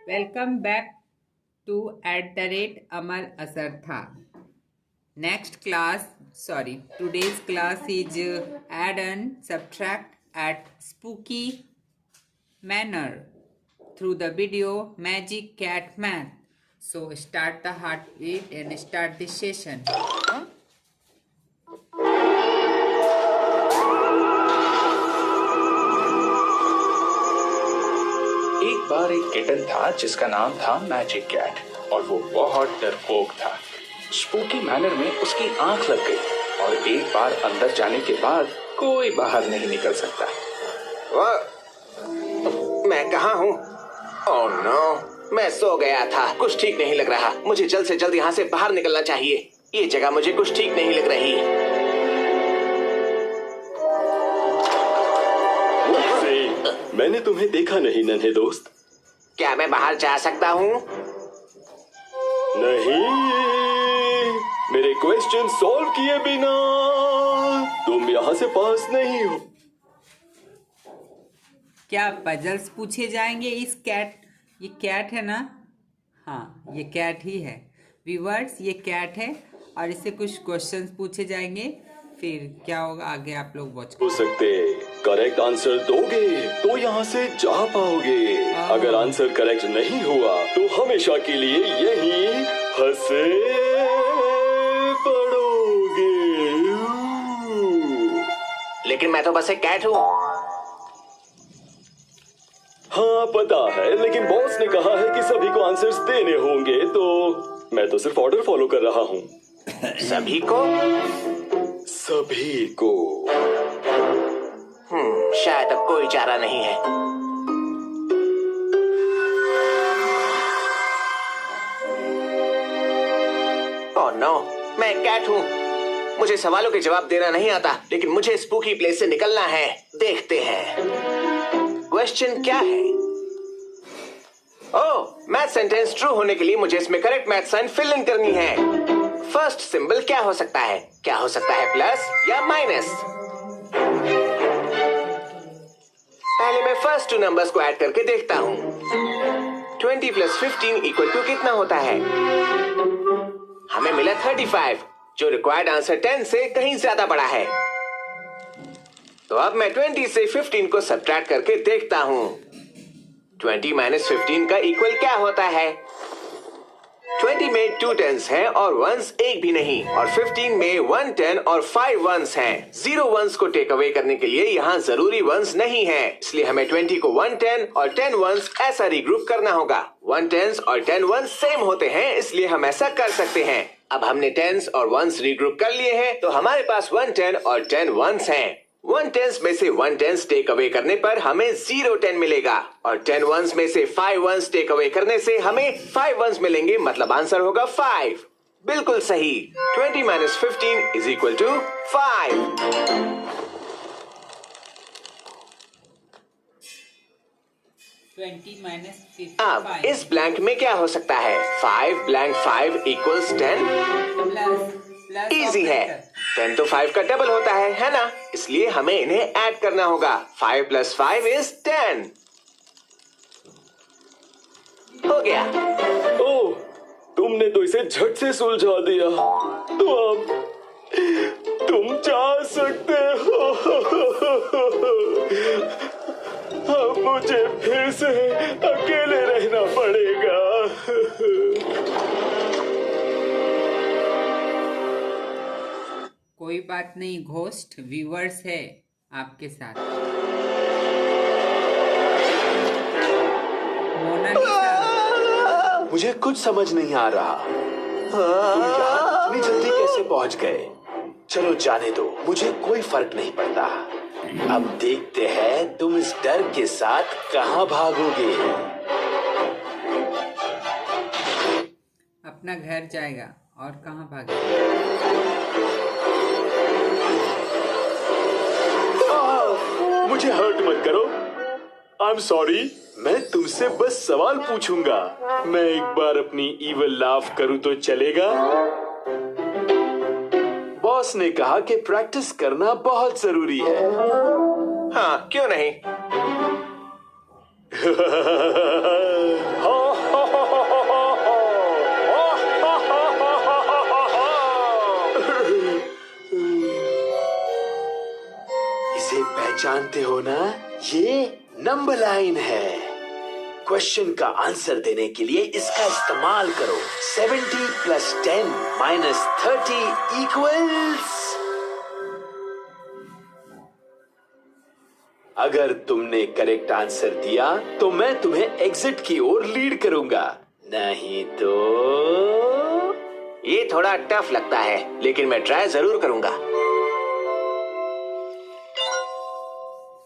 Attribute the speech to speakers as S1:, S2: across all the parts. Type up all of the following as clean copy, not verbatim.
S1: Welcome back to @Amal Asar Tha. Today's class is add and subtract at spooky manner through the video Magic Cat Math. So start the heartbeat and start the session.
S2: एक बार एक kitten था जिसका नाम था magic cat और वो बहुत डरपोक था। स्पूकी मैनर में उसकी आंख लग गई और एक बार अंदर जाने के बाद कोई बाहर नहीं निकल सकता।
S3: मैं कहाँ हूँ? ओह नो, मैं सो गया था। कुछ ठीक नहीं लग रहा। मुझे जल्द से जल्द यहाँ से बाहर निकलना चाहिए। ये जगह मुझे कुछ ठीक नहीं लग रही।
S4: मैंने तुम्हें देखा नहीं नन्हे दोस्त।
S3: क्या मैं बाहर जा सकता हूँ?
S4: नहीं, मेरे क्वेश्चन सॉल्व किए बिना तुम यहाँ से पास नहीं हो।
S1: क्या पजल्स पूछे जाएंगे ये कैट है ना? हाँ, ये कैट ही है व्यूअर्स, ये कैट है और इससे कुछ क्वेश्चंस पूछे जाएंगे। फिर क्या होगा आगे आप लोग वॉच
S4: हो सकते करेक्ट आंसर दोगे तो यहाँ से जा पाओगे। अगर आंसर करेक्ट नहीं हुआ तो हमेशा के लिए यही फंसे पड़ोगे।
S3: लेकिन मैं तो बस एक कैट हूँ।
S4: हाँ पता है, लेकिन बॉस ने कहा है कि सभी को आंसर्स देने होंगे, तो मैं तो सिर्फ ऑर्डर फॉलो कर रहा हूँ।
S3: सभी को?
S4: सभी को।
S3: शायद अब कोई चारा नहीं है। ओह नो, मैं एक कैट हूँ। मुझे सवालों के जवाब देना नहीं आता, लेकिन मुझे स्पूकी प्लेस से निकलना है। देखते हैं क्वेश्चन क्या है। ओह, मैथ सेंटेंस ट्रू होने के लिए मुझे इसमें correct math sign fill in करनी है। फर्स्ट सिंबल क्या हो सकता है? क्या हो सकता है, प्लस या माइनस? पहले मैं फर्स्ट टू नंबर्स को ऐड करके देखता हूँ। 20 + 15 = कितना होता है? हमें मिला 35, जो रिक्वायर्ड आंसर 10 से कहीं ज्यादा बड़ा है। तो अब मैं 20 से 15 को सब्ट्रैक्ट करके देखता हूँ। 20 - 15 का इक्वल क्या होता है? 20 में 2 10s हैं और 1s एक भी नहीं, और 15 में 1 10 और 5 1s हैं। 0 1s को टेक अवे करने के लिए यहाँ जरूरी 1s नहीं है, इसलिए हमें 20 को 1 10 और 10 1s ऐसा रीग्रुप करना होगा। 1 10s और 10 1s सेम होते हैं, इसलिए हम ऐसा कर सकते हैं। अब हमने 10s और 1s रीग्रुप कर लिए हैं, तो हमारे पास 1 10 और 10 1s हैं। 1 10s में से 1 10s टेक अवे करने पर हमें 0 10 मिलेगा, और 10 1s में से 5 1s टेक अवे करने से हमें 5 1s मिलेंगे, मतलब आंसर होगा 5। बिल्कुल सही। 20 - 15 = 5। अब इस ब्लैंक में क्या हो सकता है? 5 blank 5 = 10। इजी है। 10 तो 5 का डबल होता है ना? इसलिए हमें इन्हें ऐड करना होगा। 5 + 5 = 10। हो गया।
S4: ओह, तुमने तो इसे झट से सुलझा दिया। तो अब तुम जा सकते हो। अब मुझे फिर से अकेले रहना पड़ेगा।
S1: कोई बात नहीं, घोस्ट व्यूअर्स है आपके साथ।
S4: मुझे कुछ समझ नहीं आ रहा। तुम यहाँ इतनी जल्दी कैसे पहुंच गए? चलो जाने दो, मुझे कोई फर्क नहीं पड़ता। अब देखते हैं तुम इस डर के साथ कहाँ भागोगे।
S1: अपना घर जाएगा और कहाँ भागेगा?
S4: मुझे हर्ट मत करो। I am sorry. मैं तुमसे बस सवाल पूछूंगा। मैं एक बार अपनी इविल लाफ करूं तो चलेगा? बॉस ने कहा कि प्रैक्टिस करना बहुत जरूरी है।
S3: हाँ, क्यों नहीं?
S4: हाँ जानते हो ना, ये नंबर लाइन है। क्वेश्चन का आंसर देने के लिए इसका इस्तेमाल करो। 70 प्लस 10 माइनस 30 इक्वल्स। अगर तुमने करेक्ट आंसर दिया तो मैं तुम्हें एग्जिट की ओर लीड करूंगा, नहीं तो
S3: ये थोड़ा टफ लगता है, लेकिन मैं ट्राई जरूर करूंगा।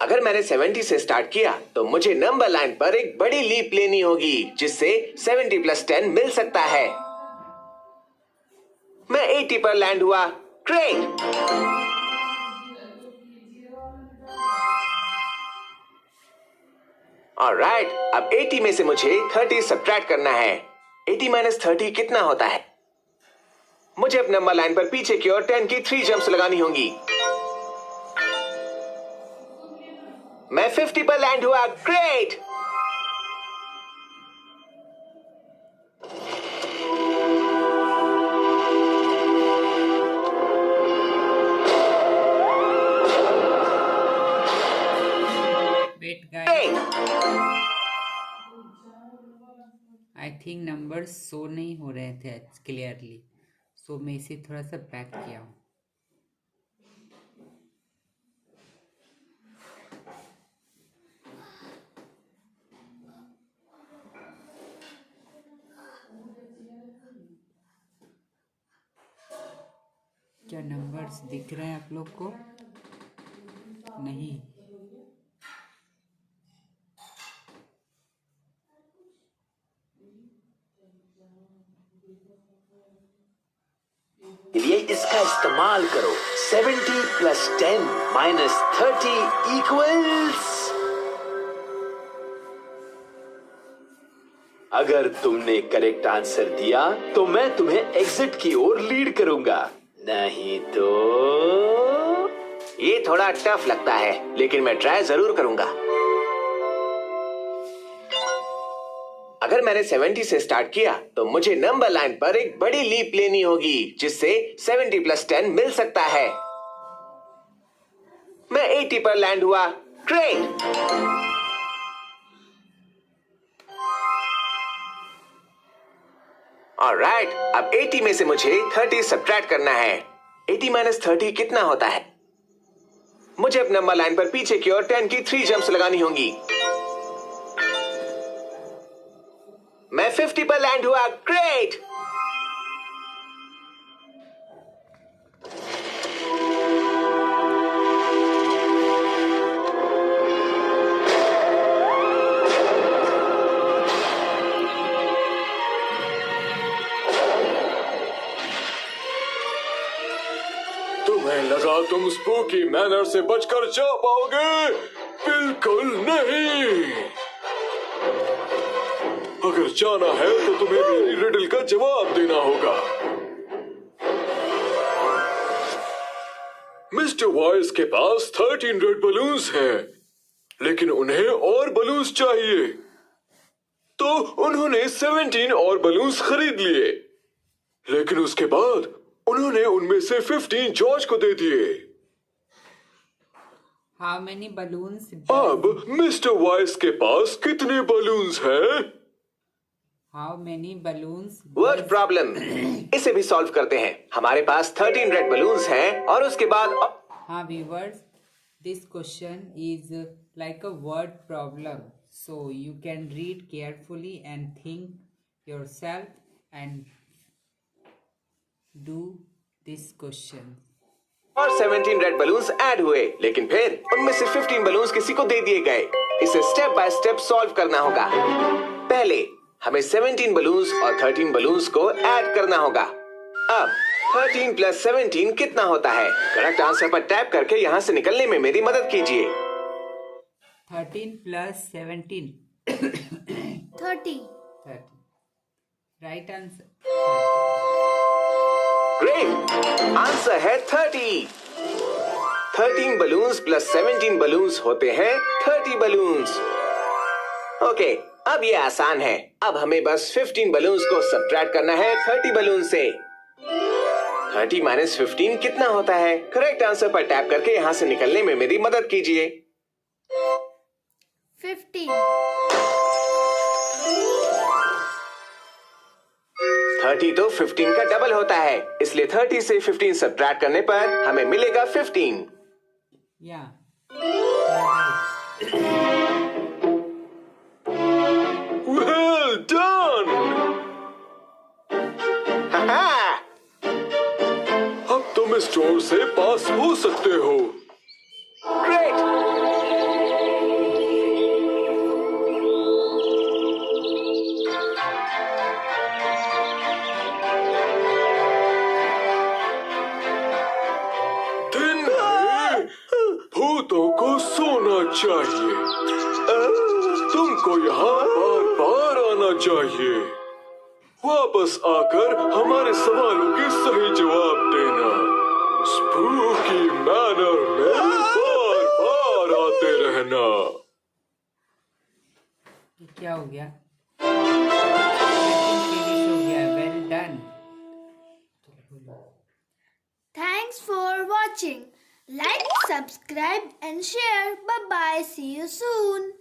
S3: अगर मैंने 70 से स्टार्ट किया तो मुझे नंबर लाइन पर एक बड़ी लीप लेनी होगी, जिससे 70 प्लस 10 मिल सकता है। मैं 80 पर लैंड हुआ। ग्रेट! ऑलराइट, अब 80 में से मुझे 30 सब्ट्रैक्ट करना है। 80 माइनस 30 कितना होता है? मुझे अब नंबर लाइन पर पीछे की ओर 10 की 3 जंप्स लगानी होंगी। मैं 50 पर लैंड हुआ। Great!
S1: Wait guys, I think numbers show नहीं हो रहे थे क्लियरली, सो मैं इसे थोड़ा सा बैक किया हूँ। क्या नंबर्स दिख रहे हैं आप लोग को? नहीं।
S4: लिए इसका इस्तेमाल करो। 70 प्लस 10 माइनस 30 इक्वल्स। अगर तुमने करेक्ट आंसर दिया तो मैं तुम्हें एग्जिट की ओर लीड करूंगा, नहीं तो
S3: ये थोड़ा टफ लगता है, लेकिन मैं ट्राई जरूर करूंगा। अगर मैंने 70 से स्टार्ट किया तो मुझे नंबर लाइन पर एक बड़ी लीप लेनी होगी, जिससे 70 प्लस 10 मिल सकता है। मैं 80 पर लैंड हुआ। ग्रेट! ऑलराइट, अब 80 में से मुझे 30 सब्ट्रैक्ट करना है। 80 माइनस 30 कितना होता है? मुझे अब नंबर लाइन पर पीछे की ओर 10 की 3 जंप्स लगानी होंगी। मैं 50 पर लैंड हुआ। ग्रेट!
S5: तुम्हें लगा तुम स्पूकी मैनर से बचकर जा पाओगे? बिल्कुल नहीं। अगर जाना है तो तुम्हें मेरी रिडल का जवाब देना होगा। मिस्टर वॉइस के पास 13 रेड बलून्स हैं, लेकिन उन्हें और बलून्स चाहिए, तो उन्होंने 17 और बलून्स खरीद लिए। लेकिन उसके बाद उन्होंने उनमें से 15 जॉर्ज को दे दिए।
S1: How many balloons?
S5: अब मिस्टर वॉइस के पास कितने बलून्स हैं?
S1: How many balloons?
S3: Word problem. इसे भी सॉल्व करते हैं। हमारे पास 13 रेड बलून्स हैं और उसके बाद
S1: हाँ viewers, this question is like a word problem, so you can read carefully and think yourself and do this question.
S3: और 17 रेड बलून्स ऐड हुए, लेकिन फिर उनमें से 15 बलून्स किसी को दे दिए गए। इसे स्टेप बाय स्टेप सॉल्व करना होगा। पहले हमें 17 बलून्स और 13 बलून्स को ऐड करना होगा। अब 13 प्लस 17 कितना होता है? करेक्ट आंसर पर टैप करके यहाँ से निकलने में मेरी मदद कीजिए।
S1: 13 plus 17.
S6: 30.
S1: 30. Right answer.
S3: Great! Answer है 30। 13 बलून्स प्लस 17 बलून्स होते हैं 30 बलून्स। ओके, अब ये आसान है। अब हमें बस 15 बलून्स को सब्ट्रैक्ट करना है 30 बलून से। 30 माइनस 15 कितना होता है? करेक्ट आंसर पर टैप करके यहाँ से निकलने में मेरी मदद कीजिए।
S6: 15.
S3: 30 तो 15 का डबल होता है, इसलिए 30 से 15 सब्ट्रैक्ट करने पर हमें मिलेगा 15।
S1: Yeah.
S5: Well done.
S3: हाँ,
S5: अब तुम इस डोर से पास हो सकते हो।
S3: ग्रेट।
S5: दिन में भूतों को सोना चाहिए। तुमको यहाँ बार बार आना चाहिए। वापस आकर हमारे सवालों के सही जवाब देना। स्पूकी मैनर में बार बार आते रहना।
S1: ये क्या हो गया? फिनिश हो गया। Well done.
S6: Thanks for watching. Like, subscribe and share. Bye bye. See you soon.